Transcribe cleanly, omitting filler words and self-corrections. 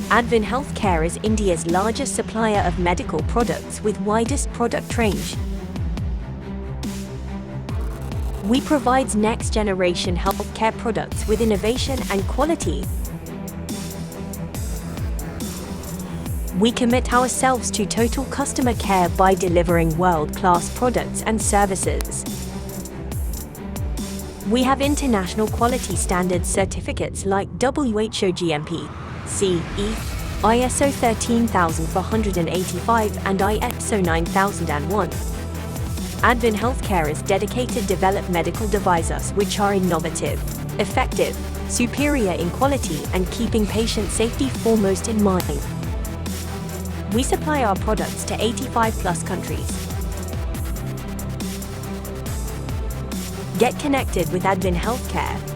Advin Health Care is India's largest supplier of medical products with widest product range. We provide next-generation healthcare products with innovation and quality. We commit ourselves to total customer care by delivering world-class products and services. We have international quality standard certificates like WHO GMP, CE, ISO 13485 and ISO 9001. Advin Health Care is dedicated to develop medical devices which are innovative, effective, superior in quality and keeping patient safety foremost in mind. We supply our products to 85+ countries. Get connected with Advin Health Care.